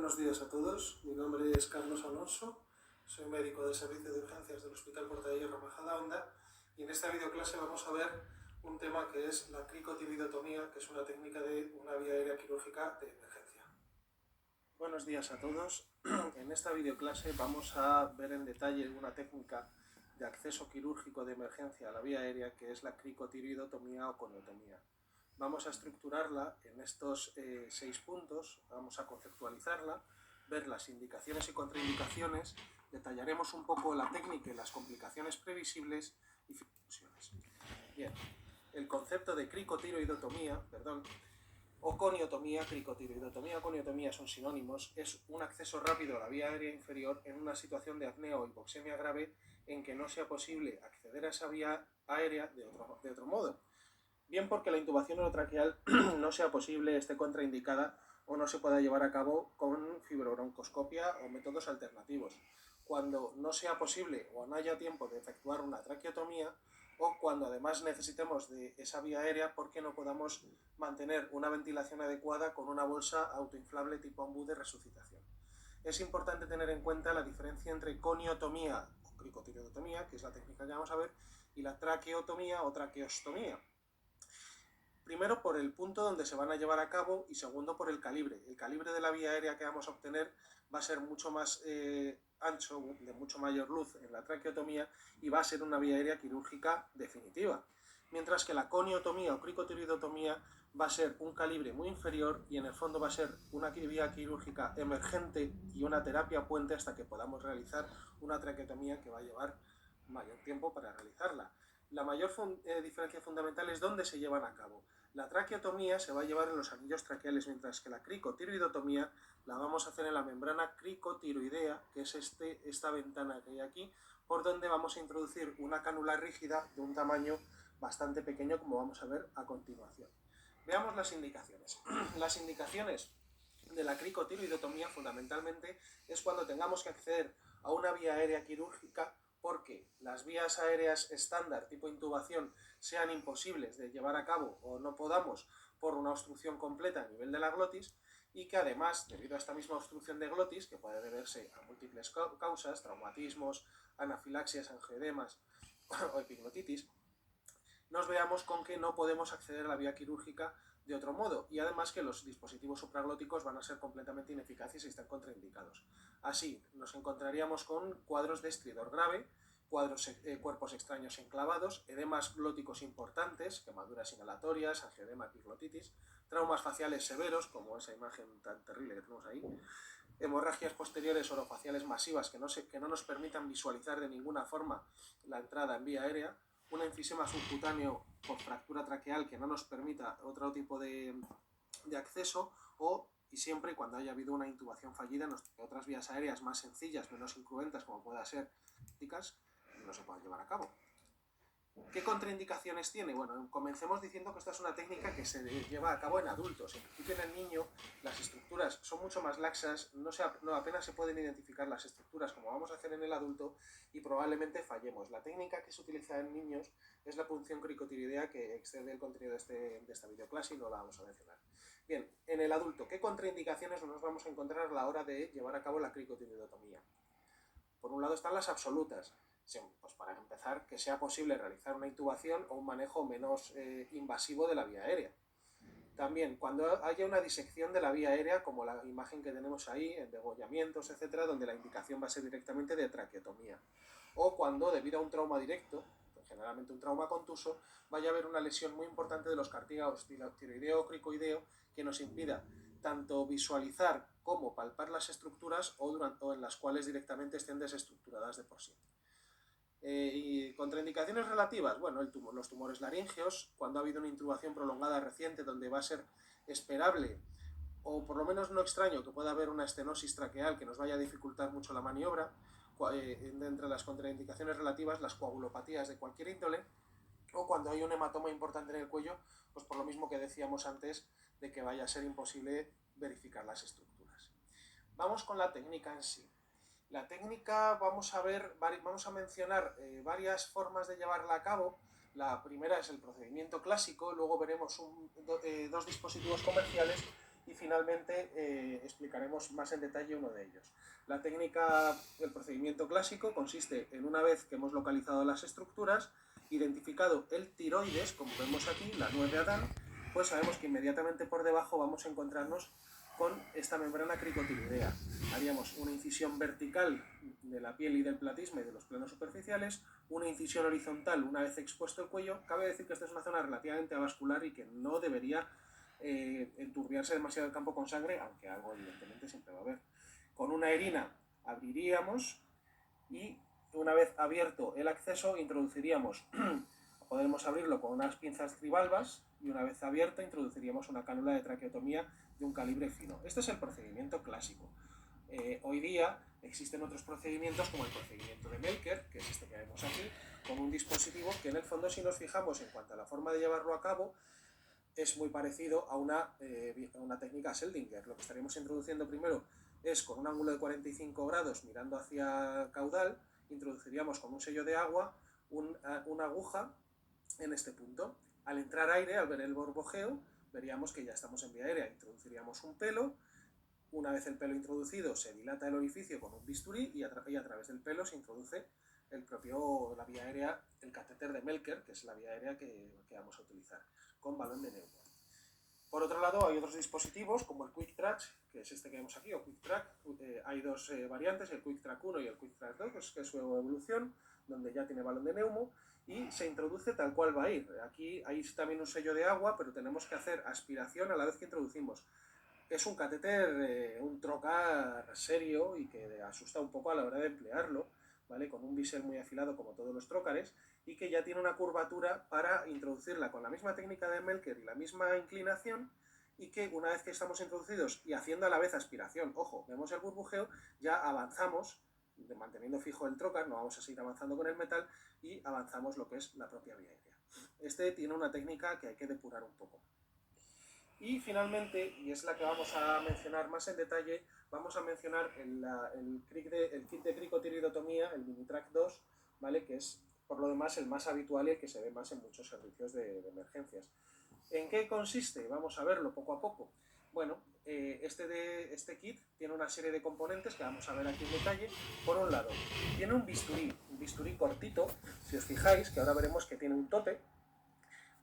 Buenos días a todos, mi nombre es Carlos Alonso, soy médico del Servicio de Urgencias del Hospital Puerta de Hierro Majadahonda y en esta videoclase vamos a ver un tema que es la cricotibidotomía, que es una técnica de una vía aérea quirúrgica de emergencia. Buenos días a todos, en esta videoclase vamos a ver en detalle una técnica de acceso quirúrgico de emergencia a la vía aérea que es la cricotibidotomía o coniotomía. Vamos a estructurarla en estos 6 puntos, vamos a conceptualizarla, ver las indicaciones y contraindicaciones, detallaremos un poco la técnica y las complicaciones previsibles y conclusiones. Bien, el concepto de cricotiroidotomía, o coniotomía, cricotiroidotomía o coniotomía son sinónimos, es un acceso rápido a la vía aérea inferior en una situación de apnea o hipoxemia grave en que no sea posible acceder a esa vía aérea de otro modo. Bien porque la intubación orotraqueal no sea posible, esté contraindicada o no se pueda llevar a cabo con fibrobroncoscopia o métodos alternativos. Cuando no sea posible o no haya tiempo de efectuar una traqueotomía o cuando además necesitemos de esa vía aérea porque no podamos mantener una ventilación adecuada con una bolsa autoinflable tipo ombú de resucitación. Es importante tener en cuenta la diferencia entre coniotomía o cricotiroidotomía, que es la técnica que vamos a ver, y la traqueotomía o traqueostomía. Primero por el punto donde se van a llevar a cabo y segundo por el calibre. El calibre de la vía aérea que vamos a obtener va a ser mucho más ancho, de mucho mayor luz en la traqueotomía y va a ser una vía aérea quirúrgica definitiva. Mientras que la coniotomía o cricotiroidotomía va a ser un calibre muy inferior y en el fondo va a ser una vía quirúrgica emergente y una terapia puente hasta que podamos realizar una traqueotomía que va a llevar mayor tiempo para realizarla. La mayor diferencia fundamental es dónde se llevan a cabo. La traqueotomía se va a llevar en los anillos traqueales, mientras que la cricotiroidotomía la vamos a hacer en la membrana cricotiroidea, que es esta ventana que hay aquí, por donde vamos a introducir una cánula rígida de un tamaño bastante pequeño, como vamos a ver a continuación. Veamos las indicaciones. Las indicaciones de la cricotiroidotomía fundamentalmente es cuando tengamos que acceder a una vía aérea quirúrgica porque las vías aéreas estándar tipo intubación sean imposibles de llevar a cabo o no podamos por una obstrucción completa a nivel de la glotis y que además, debido a esta misma obstrucción de glotis, que puede deberse a múltiples causas, traumatismos, anafilaxias, angioedemas o epiglotitis, nos veamos con que no podemos acceder a la vía quirúrgica de otro modo y además que los dispositivos supraglóticos van a ser completamente ineficaces y están contraindicados. Así, nos encontraríamos con cuadros de estridor grave, cuerpos extraños enclavados, edemas glóticos importantes, quemaduras inhalatorias, angioedema, epiglotitis, traumas faciales severos, como esa imagen tan terrible que tenemos ahí, hemorragias posteriores orofaciales masivas que no nos permitan visualizar de ninguna forma la entrada en vía aérea, un enfisema subcutáneo por fractura traqueal que no nos permita otro tipo de acceso y siempre cuando haya habido una intubación fallida en otras vías aéreas más sencillas, menos incruentas como pueda ser no se puedan llevar a cabo. ¿Qué contraindicaciones tiene? Bueno, comencemos diciendo que esta es una técnica que se lleva a cabo en adultos. En principio en el niño las estructuras son mucho más laxas, apenas se pueden identificar las estructuras como vamos a hacer en el adulto y probablemente fallemos. La técnica que se utiliza en niños es la punción cricotiroidea que excede el contenido de esta videoclase y no la vamos a mencionar. Bien, en el adulto, ¿qué contraindicaciones nos vamos a encontrar a la hora de llevar a cabo la cricotiroidotomía? Por un lado están las absolutas. Pues para empezar, que sea posible realizar una intubación o un manejo menos invasivo de la vía aérea. También, cuando haya una disección de la vía aérea, como la imagen que tenemos ahí, en degollamientos, etcétera, donde la indicación va a ser directamente de traqueotomía. O cuando, debido a un trauma directo, generalmente un trauma contuso, vaya a haber una lesión muy importante de los cartílagos tiroideo o cricoideo que nos impida tanto visualizar como palpar las estructuras o en las cuales directamente estén desestructuradas de por sí. Y contraindicaciones relativas, bueno, los tumores laringeos, cuando ha habido una intubación prolongada reciente donde va a ser esperable o por lo menos no extraño que pueda haber una estenosis traqueal que nos vaya a dificultar mucho la maniobra, entre las contraindicaciones relativas las coagulopatías de cualquier índole o cuando hay un hematoma importante en el cuello, pues por lo mismo que decíamos antes de que vaya a ser imposible verificar las estructuras. Vamos con la técnica en sí. La técnica vamos a mencionar varias formas de llevarla a cabo. La primera es el procedimiento clásico, luego veremos dos dispositivos comerciales y finalmente explicaremos más en detalle uno de ellos. La técnica, el procedimiento clásico consiste en, una vez que hemos localizado las estructuras, identificado el tiroides, como vemos aquí, la nuez de Adán, pues sabemos que inmediatamente por debajo vamos a encontrarnos con esta membrana cricotiridea. Haríamos una incisión vertical de la piel y del platisma y de los planos superficiales, una incisión horizontal una vez expuesto el cuello. Cabe decir que esta es una zona relativamente avascular y que no debería enturbiarse demasiado el campo con sangre, aunque algo evidentemente siempre va a haber. Con una herina abriríamos y una vez abierto el acceso introduciríamos, podemos abrirlo con unas pinzas trivalvas y una vez abierto introduciríamos una cánula de traqueotomía de un calibre fino. Este es el procedimiento clásico. Hoy día existen otros procedimientos como el procedimiento de Melker, que es este que vemos aquí, con un dispositivo que en el fondo, si nos fijamos en cuanto a la forma de llevarlo a cabo, es muy parecido a una técnica Seldinger. Lo que estaríamos introduciendo primero es con un ángulo de 45 grados mirando hacia caudal, introduciríamos con un sello de agua una aguja en este punto. Al entrar aire, al ver el borbojeo, veríamos que ya estamos en vía aérea. Introduciríamos un pelo. Una vez el pelo introducido, se dilata el orificio con un bisturí y a través del pelo se introduce la vía aérea, el catéter de Melker, que es la vía aérea que vamos a utilizar, con balón de neumo. Por otro lado, hay otros dispositivos como el Quick Track, que es este que vemos aquí, o Quick Track. Hay dos variantes, el Quick Track 1 y el Quick Track 2, que es su evolución, donde ya tiene balón de neumo, y se introduce tal cual va a ir. Aquí hay también un sello de agua, pero tenemos que hacer aspiración a la vez que introducimos. Es un catéter, un trocar serio y que asusta un poco a la hora de emplearlo, ¿vale? Con un bisel muy afilado como todos los trócares, y que ya tiene una curvatura para introducirla con la misma técnica de Melker y la misma inclinación, y que una vez que estamos introducidos y haciendo a la vez aspiración, ojo, vemos el burbujeo, ya avanzamos, manteniendo fijo el trócar, no vamos a seguir avanzando con el metal, y avanzamos lo que es la propia vía aérea. Este tiene una técnica que hay que depurar un poco. Y finalmente, y es la que vamos a mencionar más en detalle, vamos a mencionar el kit de cricotiridotomía, el Minitrack 2, ¿vale? Que es por lo demás el más habitual y el que se ve más en muchos servicios de emergencias. ¿En qué consiste? Vamos a verlo poco a poco. Bueno, este kit tiene una serie de componentes que vamos a ver aquí en detalle. Por un lado, tiene un bisturí cortito, si os fijáis, que ahora veremos que tiene un tope.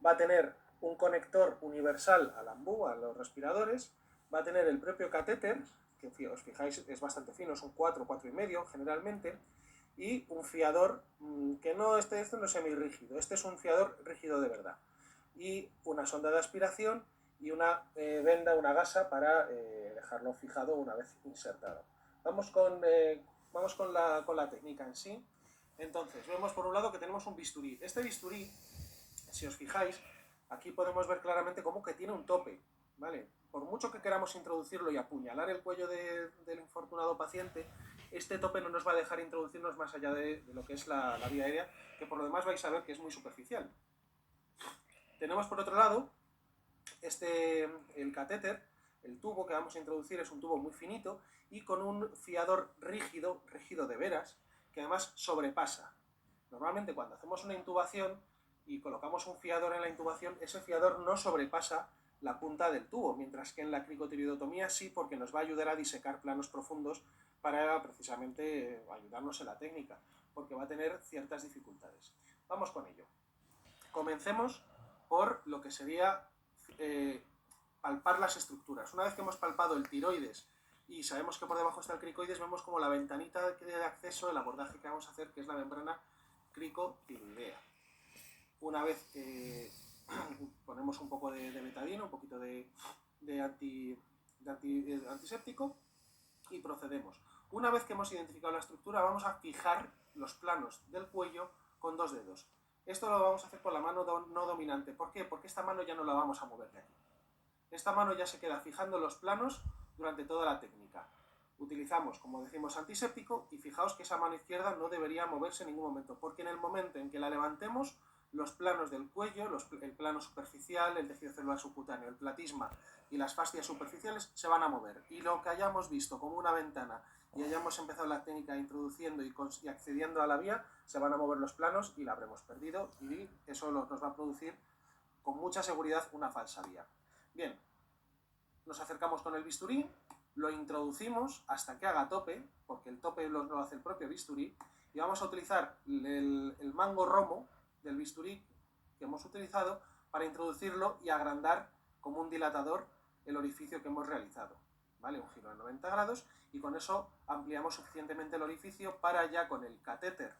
Va a tener un conector universal al ambú, a los respiradores. Va a tener el propio catéter, que os fijáis es bastante fino, son 4, 4,5 generalmente. Y un fiador, que no, este no es semirrígido, este es un fiador rígido de verdad. Y una sonda de aspiración y una venda, una gasa para dejarlo fijado una vez insertado. Vamos con la técnica en sí. Entonces, vemos por un lado que tenemos un bisturí. Este bisturí, si os fijáis, aquí podemos ver claramente cómo que tiene un tope, ¿vale? Por mucho que queramos introducirlo y apuñalar el cuello del infortunado paciente, este tope no nos va a dejar introducirnos más allá de lo que es la vía aérea, que por lo demás vais a ver que es muy superficial. Tenemos por otro lado el catéter, el tubo que vamos a introducir es un tubo muy finito y con un fiador rígido de veras, que además sobrepasa. Normalmente cuando hacemos una intubación y colocamos un fiador en la intubación, ese fiador no sobrepasa la punta del tubo, mientras que en la cricotiridotomía sí, porque nos va a ayudar a disecar planos profundos para precisamente ayudarnos en la técnica, porque va a tener ciertas dificultades. Vamos con ello. Comencemos por lo que sería palpar las estructuras. Una vez que hemos palpado el tiroides y sabemos que por debajo está el cricoides, vemos como la ventanita de acceso, el abordaje que vamos a hacer, que es la membrana cricotiridea. Una vez ponemos un poco de betadina, un poquito de antiséptico y procedemos. Una vez que hemos identificado la estructura, vamos a fijar los planos del cuello con 2 dedos. Esto lo vamos a hacer con la mano no dominante. ¿Por qué? Porque esta mano ya no la vamos a mover de aquí. Esta mano ya se queda fijando los planos durante toda la técnica. Utilizamos, como decimos, antiséptico y fijaos que esa mano izquierda no debería moverse en ningún momento, porque en el momento en que la levantemos, los planos del cuello, el plano superficial, el tejido celular subcutáneo, el platisma y las fascias superficiales se van a mover. Y lo que hayamos visto como una ventana y hayamos empezado la técnica introduciendo y accediendo a la vía, se van a mover los planos y la habremos perdido, y eso nos va a producir con mucha seguridad una falsa vía. Bien, nos acercamos con el bisturí, lo introducimos hasta que haga tope, porque el tope lo hace el propio bisturí, y vamos a utilizar el mango romo del bisturí que hemos utilizado para introducirlo y agrandar como un dilatador el orificio que hemos realizado, ¿vale? Un giro de 90 grados, y con eso ampliamos suficientemente el orificio para ya con el catéter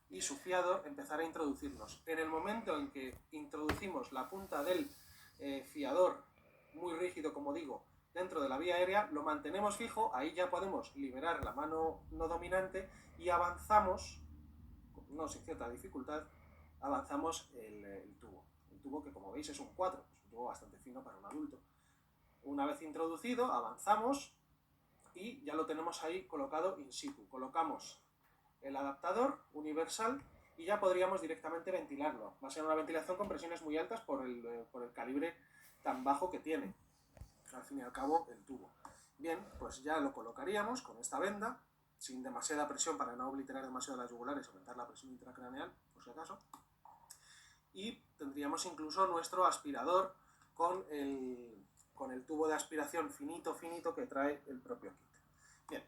y su fiador empezar a introducirnos. En el momento en que introducimos la punta del fiador muy rígido, como digo, dentro de la vía aérea, lo mantenemos fijo, ahí ya podemos liberar la mano no dominante y avanzamos, no sin cierta dificultad, avanzamos el tubo. El tubo que, como veis, es un 4, es un tubo bastante fino para un adulto. Una vez introducido, avanzamos y ya lo tenemos ahí colocado in situ. Colocamos el adaptador universal y ya podríamos directamente ventilarlo. Va a ser una ventilación con presiones muy altas por el calibre tan bajo que tiene, al fin y al cabo, el tubo. Bien, pues ya lo colocaríamos con esta venda, sin demasiada presión para no obliterar demasiado las yugulares, aumentar la presión intracraneal, por si acaso. Y tendríamos incluso nuestro aspirador con el tubo de aspiración finito que trae el propio kit. Bien,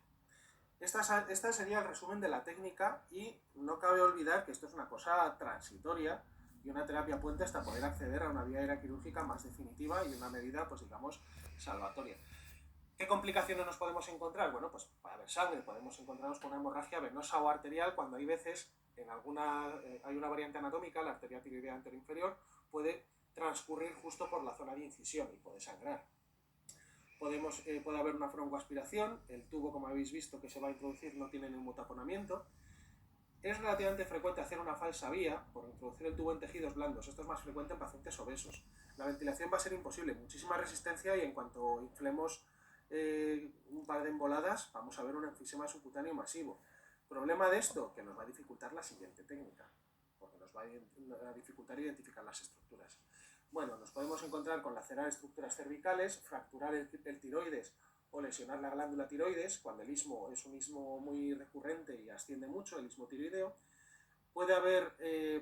esta sería el resumen de la técnica, y no cabe olvidar que esto es una cosa transitoria y una terapia puente hasta poder acceder a una vía aérea quirúrgica más definitiva y una medida, pues digamos, salvatoria. ¿Qué complicaciones nos podemos encontrar? Bueno, pues para ver sangre podemos encontrarnos con una hemorragia venosa o arterial cuando hay veces, hay una variante anatómica, la arteria tiroidea anterior-inferior, puede transcurrir justo por la zona de incisión y puede sangrar. Puede haber una broncoaspiración, el tubo, como habéis visto, que se va a introducir no tiene neumotaponamiento. Es relativamente frecuente hacer una falsa vía por introducir el tubo en tejidos blandos. Esto es más frecuente en pacientes obesos. La ventilación va a ser imposible, muchísima resistencia, y en cuanto inflemos un par de emboladas vamos a ver un enfisema subcutáneo masivo. Problema de esto, que nos va a dificultar la siguiente técnica, porque nos va a dificultar identificar las estructuras. Bueno, nos podemos encontrar con lacerar estructuras cervicales, fracturar el tiroides o lesionar la glándula tiroides, cuando el istmo es un istmo muy recurrente y asciende mucho, el istmo tiroideo. Puede haber,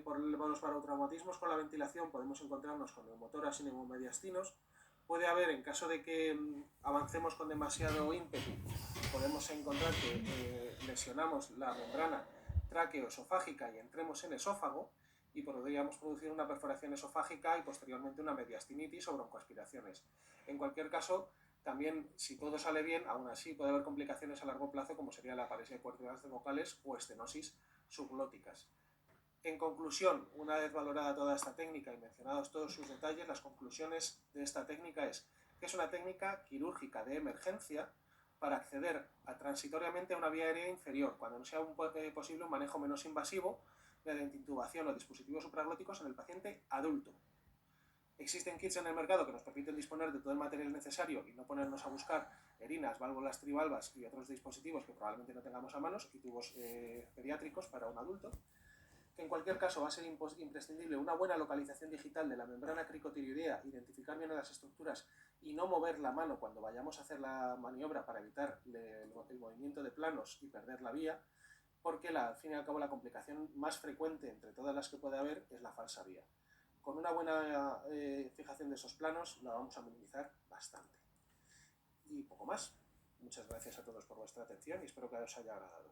por los barotraumatismos con la ventilación, podemos encontrarnos con neumotoras y neumomediastinos. Puede haber, en caso de que avancemos con demasiado ímpetu, podemos encontrar que lesionamos la membrana tráqueo-esofágica y entremos en esófago, y podríamos producir una perforación esofágica y posteriormente una mediastinitis o broncoaspiraciones. En cualquier caso, también, si todo sale bien, aún así puede haber complicaciones a largo plazo, como sería la paresia de cuerdas vocales o estenosis subglóticas. En conclusión, una vez valorada toda esta técnica y mencionados todos sus detalles, las conclusiones de esta técnica es que es una técnica quirúrgica de emergencia para acceder transitoriamente a una vía aérea inferior, cuando no sea posible un manejo menos invasivo mediante intubación o dispositivos supraglóticos en el paciente adulto. Existen kits en el mercado que nos permiten disponer de todo el material necesario y no ponernos a buscar erinas, válvulas trivalvas y otros dispositivos que probablemente no tengamos a manos, y tubos pediátricos para un adulto. Que en cualquier caso va a ser imprescindible una buena localización digital de la membrana cricotiroidea, identificar bien las estructuras y no mover la mano cuando vayamos a hacer la maniobra para evitar el movimiento de planos y perder la vía, porque al fin y al cabo la complicación más frecuente entre todas las que puede haber es la falsa vía. Con una buena fijación de esos planos la vamos a minimizar bastante. Y poco más. Muchas gracias a todos por vuestra atención y espero que os haya agradado.